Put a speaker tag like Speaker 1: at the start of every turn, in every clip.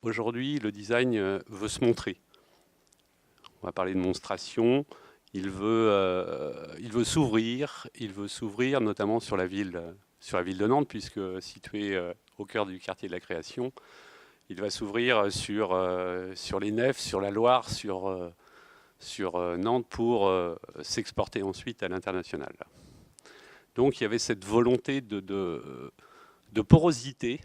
Speaker 1: aujourd'hui, le design veut se montrer. On va parler de monstration. Il veut s'ouvrir notamment sur la ville de Nantes, puisque situé au cœur du quartier de la création. Il va s'ouvrir sur les nefs, sur la Loire, sur Nantes pour s'exporter ensuite à l'international. Donc il y avait cette volonté de porosité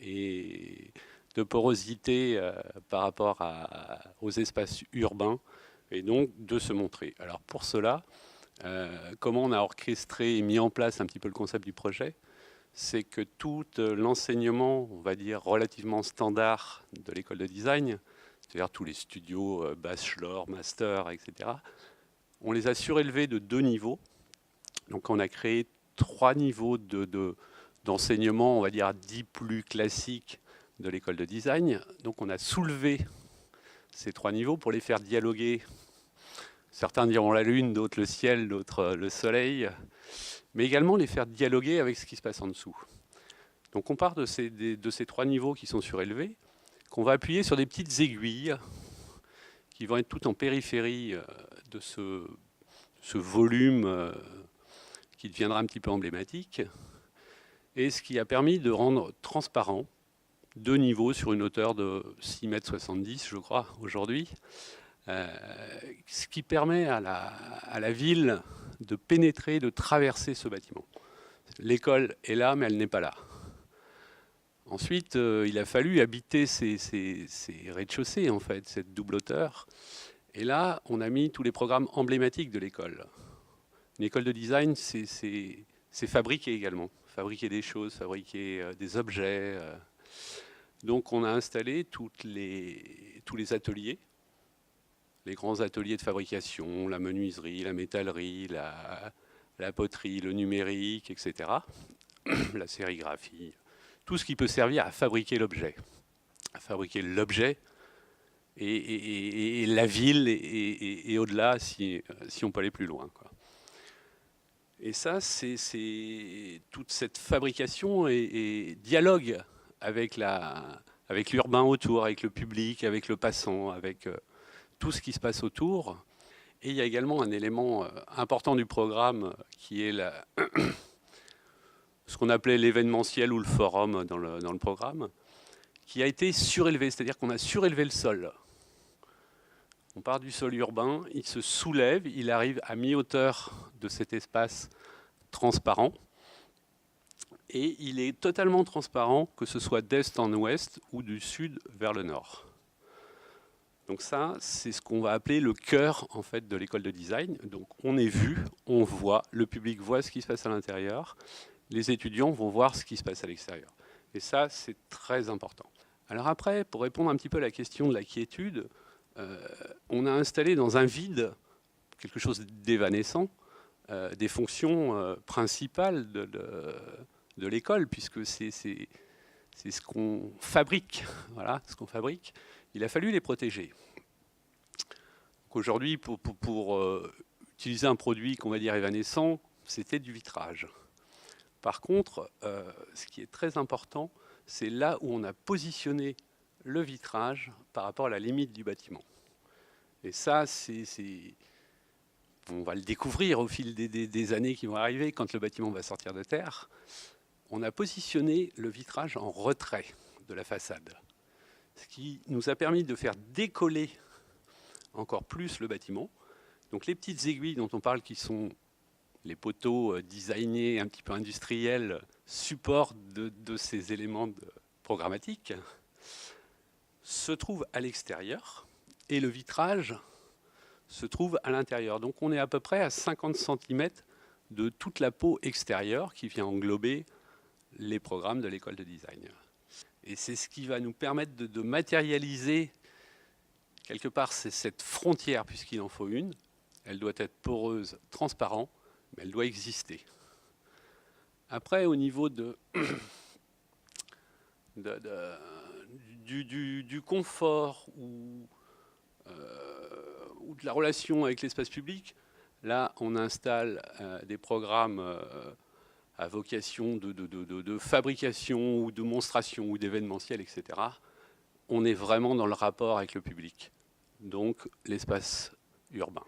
Speaker 1: et de porosité par rapport aux espaces urbains et donc de se montrer. Alors pour cela, comment on a orchestré et mis en place un petit peu le concept du projet, c'est que tout l'enseignement, on va dire, relativement standard de l'école de design, c'est-à-dire tous les studios bachelor, master, etc., on les a surélevés de 2 niveaux. Donc on a créé 3 niveaux d'enseignement, on va dire, dits plus classiques de l'école de design. Donc on a soulevé ces 3 niveaux pour les faire dialoguer. Certains diront la lune, d'autres le ciel, d'autres le soleil, mais également les faire dialoguer avec ce qui se passe en dessous. Donc on part de ces 3 niveaux qui sont surélevés, qu'on va appuyer sur des petites aiguilles qui vont être toutes en périphérie de ce volume qui deviendra un petit peu emblématique, et ce qui a permis de rendre transparent 2 niveaux sur une hauteur de 6,70 m, je crois, aujourd'hui, ce qui permet à la ville de pénétrer, de traverser ce bâtiment. L'école est là, mais elle n'est pas là. Ensuite, il a fallu habiter ces rez-de-chaussée, en fait, cette double hauteur. Et là, on a mis tous les programmes emblématiques de l'école. Une école de design, c'est fabriquer également. Fabriquer des choses, fabriquer des objets. Donc on a installé tous les ateliers, les grands ateliers de fabrication, la menuiserie, la métallerie, la poterie, le numérique, etc. La sérigraphie, tout ce qui peut servir à fabriquer l'objet. À fabriquer l'objet et la ville et au-delà si on peut aller plus loin, quoi. Et ça, c'est toute cette fabrication et dialogue avec l'urbain autour, avec le public, avec le passant, avec tout ce qui se passe autour. Et il y a également un élément important du programme qui est ce qu'on appelait l'événementiel ou le forum dans le programme, qui a été surélevé, c'est-à-dire qu'on a surélevé le sol. On part du sol urbain, il se soulève, il arrive à mi-hauteur de cet espace transparent. Et il est totalement transparent, que ce soit d'est en ouest ou du sud vers le nord. Donc ça, c'est ce qu'on va appeler le cœur en fait, de l'école de design. Donc on est vu, on voit, le public voit ce qui se passe à l'intérieur, les étudiants vont voir ce qui se passe à l'extérieur. Et ça, c'est très important. Alors après, pour répondre un petit peu à la question de la quiétude, on a installé dans un vide quelque chose d'évanescent, des fonctions principales de l'école, puisque c'est ce qu'on fabrique. Voilà, ce qu'on fabrique. Il a fallu les protéger. Aujourd'hui, pour utiliser un produit qu'on va dire évanescent, c'était du vitrage. Par contre, ce qui est très important, c'est là où on a positionné le vitrage par rapport à la limite du bâtiment. Et ça, on va le découvrir au fil des années qui vont arriver, quand le bâtiment va sortir de terre. On a positionné le vitrage en retrait de la façade, ce qui nous a permis de faire décoller encore plus le bâtiment. Donc les petites aiguilles dont on parle, qui sont les poteaux designés, un petit peu industriels, support de ces éléments programmatiques, se trouvent à l'extérieur et le vitrage se trouve à l'intérieur. Donc on est à peu près à 50 cm de toute la peau extérieure qui vient englober les programmes de l'école de design. Et c'est ce qui va nous permettre de matérialiser quelque part cette frontière, puisqu'il en faut une. Elle doit être poreuse, transparente, mais elle doit exister. Après, au niveau du confort ou de la relation avec l'espace public, là, on installe des programmes à vocation de fabrication ou de monstration ou d'événementiel, etc., on est vraiment dans le rapport avec le public, donc l'espace urbain.